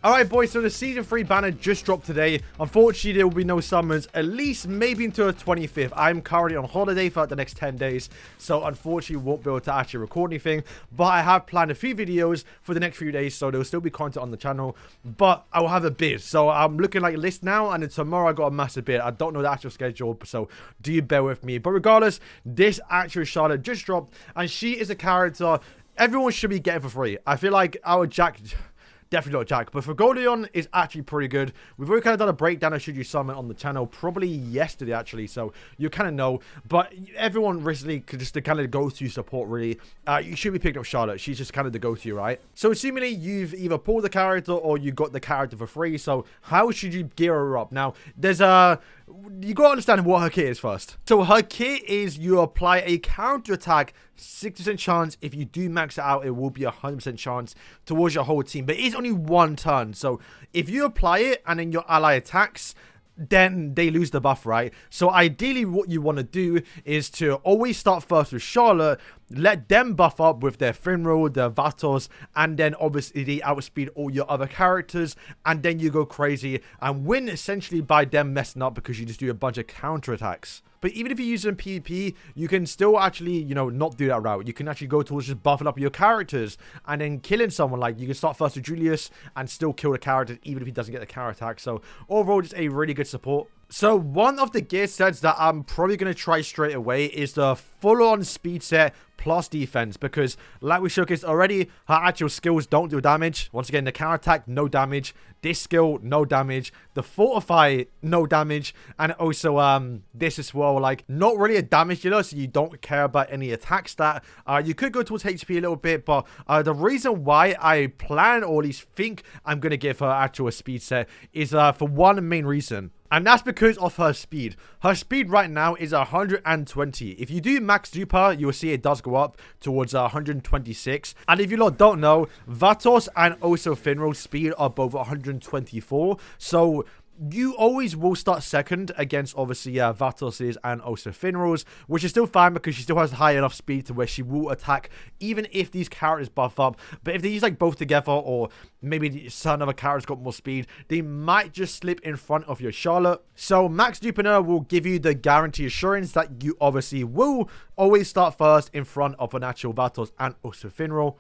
Alright boys, so the Season 3 banner just dropped today. Unfortunately, there will be no summons, at least maybe until the 25th. I'm currently on holiday for the next 10 days, so unfortunately won't be able to actually record anything. But I have planned a few videos for the next few days, so there will still be content on the channel. But I will have a bid, so I'm looking like a list now, and then tomorrow I got a massive bid. I don't know the actual schedule, so do bear with me. But regardless, this actual Charlotte just dropped, and she is a character everyone should be getting for free. I feel like our Jack... Definitely not Jack, but for Goldleon is actually pretty good. We've already kind of done a breakdown of Should You Summon on the channel, probably yesterday actually, so you kind of know. But everyone recently could just kind of go-to support really. You should be picking up Charlotte. She's just kind of the go-to, right? So assuming you've either pulled the character or you got the character for free, so how should you gear her up? Now, there's a... You got to understand what her kit is first. So her kit is you apply a counter attack, 60% chance. If you do max it out, it will be 100% chance towards your whole team. But it is only one turn. So if you apply it and then your ally attacks, then they lose the buff, right? So ideally what you want to do is to always start first with Charlotte, let them buff up with their Reroll, their Vatos, and then obviously they outspeed all your other characters, and then you go crazy and win essentially by them messing up because you just do a bunch of counter attacks. But even if you use it in PvP, you can still actually, you know, not do that route. You can actually go towards just buffing up your characters and then killing someone. Like, you can start first with Julius and still kill the character even if he doesn't get the counter attack. So, overall, just a really good support. So, one of the gear sets that I'm probably going to try straight away is the full-on speed set plus defense, because like we showcased already, her actual skills don't do damage. Once again, the counter attack, no damage. This skill, no damage. The fortify, no damage. And also this as well, like not really a damage dealer, so you don't care about any attack stat. You could go towards HP a little bit, but the reason why I plan, or at least think I'm going to give her actual speed set is for one main reason. And that's because of her speed. Her speed right now is 120. If you do max dupe her, you will see it does go up towards 126. And if you lot don't know, Vatos and also Finral's speed are both 124. So you always will start second against obviously Vatos's and also Finral's, which is still fine because she still has high enough speed to where she will attack even if these characters buff up. But if they use like both together, or maybe some other characters got more speed, they might just slip in front of your Charlotte. So max duping her will give you the guarantee assurance that you obviously will always start first in front of an actual Vatos and also Finral.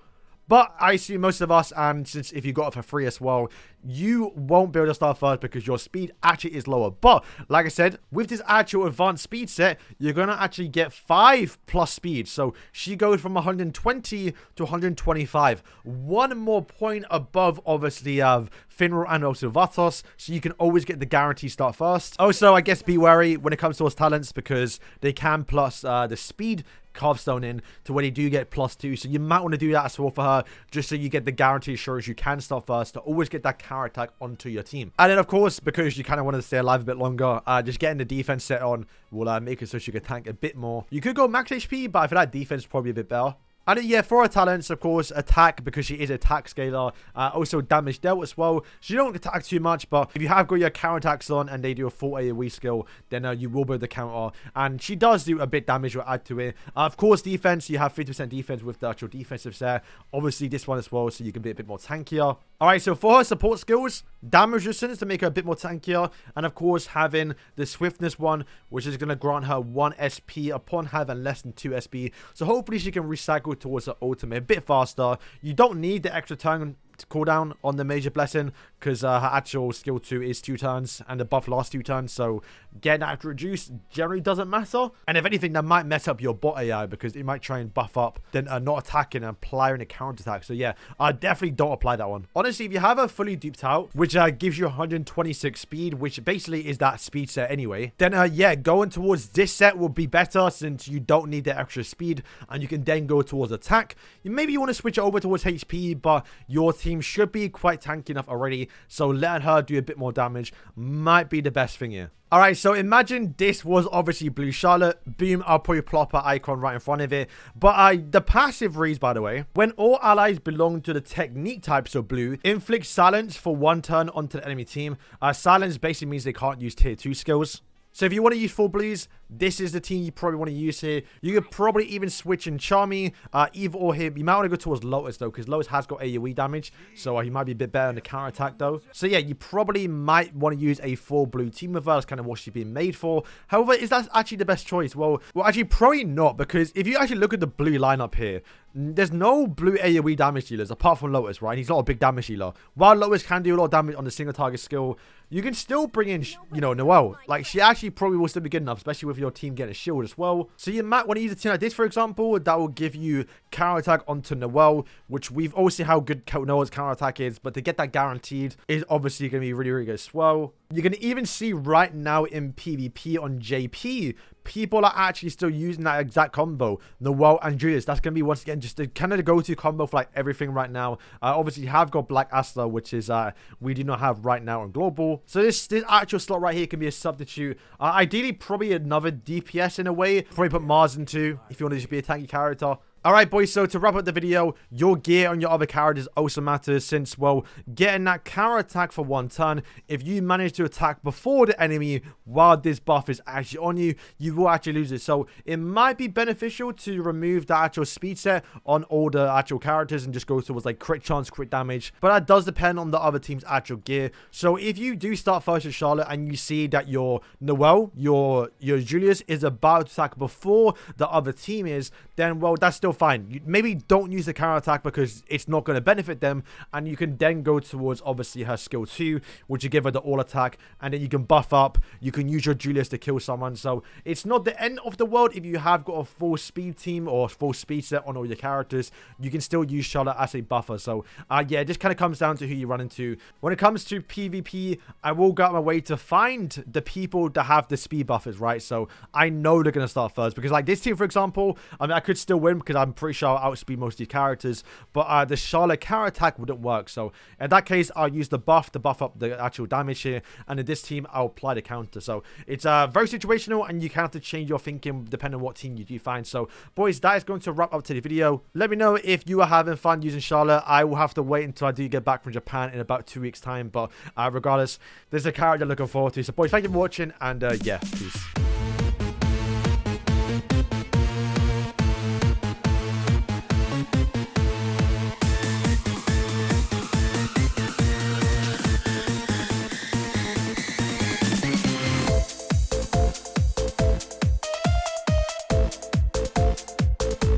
But I see most of us, and since if you got it for free as well, you won't be able to start first because your speed actually is lower. But like I said, with this actual advanced speed set, you're going to actually get 5+ speed. So she goes from 120 to 125. One more point above, obviously, Finral and also Vatos. So you can always get the guarantee start first. Also, I guess be wary when it comes to those talents because they can plus the speed Carvestone in to when you do get +2, so you might want to do that as well for her, just so you get the guarantee assurance you can start first to always get that counter attack onto your team. And then of course, because you kind of want to stay alive a bit longer, just getting the defense set on will make it so she can tank a bit more. You could go max HP, but I feel like defense is probably a bit better. And yeah, for her talents, of course, attack, because she is a attack scaler. Also damage dealt as well. So you don't attack too much, but if you have got your counter attacks on and they do a full AoE skill, then you will be able to counter. And she does do a bit damage, will add to it. Of course, defense, you have 50% defense with the actual defensive set. Obviously, this one as well, so you can be a bit more tankier. Alright, so for her support skills, damage resistance to make her a bit more tankier. And of course, having the swiftness one, which is going to grant her 1 SP upon having less than 2 SP. So hopefully she can recycle towards her ultimate a bit faster. You don't need the extra turn cooldown on the major blessing because her actual skill 2 is 2 turns and the buff lasts 2 turns, so getting that reduced generally doesn't matter. And if anything, that might mess up your bot AI because it might try and buff up then not attacking and applying a counter attack. So yeah, I definitely don't apply that one. Honestly, if you have a fully duped out, which gives you 126 speed, which basically is that speed set anyway, then yeah, going towards this set will be better since you don't need the extra speed and you can then go towards attack. Maybe you want to switch it over towards HP, but your team should be quite tanky enough already, so letting her do a bit more damage might be the best thing here. Alright, so imagine this was obviously Blue Charlotte. Boom, I'll probably plop her icon right in front of it. But the passive reads, by the way, when all allies belong to the technique type, so blue, inflict silence for 1 turn onto the enemy team. Silence basically means they can't use tier 2 skills. So if you want to use full blues, this is the team you probably want to use here. You could probably even switch in Charmy, either or here. You might want to go towards Lotus though, because Lotus has got AoE damage, so he might be a bit better on the counter attack though. So yeah, you probably might want to use a full blue team with her. That's kind of what she's been made for. However, is that actually the best choice? Well, actually probably not, because if you actually look at the blue lineup here, there's no blue AoE damage dealers apart from Lotus, right? He's not a big damage dealer. While Lotus can do a lot of damage on the single target skill, you can still bring in, you know, Noelle. Like, she actually probably will still be good enough, especially with your team getting a shield as well. So you might want to use a team like this, for example, that will give you counter attack onto Noelle, which we've all seen how good Noelle's counter attack is, but to get that guaranteed is obviously going to be really, really good as well. You can even see right now in PvP on JP, people are actually still using that exact combo, Noelle and Julius. That's going to be, once again, just the kind of the go-to combo for like everything right now. Obviously, you have got Black Asta, which is we do not have right now on Global. So this actual slot right here can be a substitute. Ideally, probably another DPS in a way. Probably put Mars into if you want to just be a tanky character. Alright boys, so to wrap up the video, your gear on your other characters also matters, since, well, getting that counter attack for 1 turn, if you manage to attack before the enemy while this buff is actually on you, you will actually lose it. So it might be beneficial to remove the actual speed set on all the actual characters and just go towards like crit chance, crit damage, but that does depend on the other team's actual gear. So if you do start first with Charlotte and you see that your Noelle, your Julius is about to attack before the other team is, then, well, that's still fine. You maybe don't use the counter attack because it's not going to benefit them, and you can then go towards obviously her skill 2, which you give her the all attack, and then you can buff up. You can use your Julius to kill someone. So it's not the end of the world if you have got a full speed team or full speed set on all your characters. You can still use Charlotte as a buffer. So yeah, it just kind of comes down to who you run into. When it comes to PvP, I will go out my way to find the people that have the speed buffers, right? So I know they're going to start first, because like this team, for example, I mean, I could still win because I'm pretty sure I'll outspeed most of these characters, but the Charlotte counter attack wouldn't work. So in that case, I'll use the buff to buff up the actual damage here, and in this team, I'll apply the counter. So it's very situational, and you can have to change your thinking depending on what team you do find. So boys, that is going to wrap up today's video. Let me know if you are having fun using Charlotte. I will have to wait until I do get back from Japan in about 2 weeks time, but regardless, there's a character looking forward to. So boys, thank you for watching, and yeah, peace.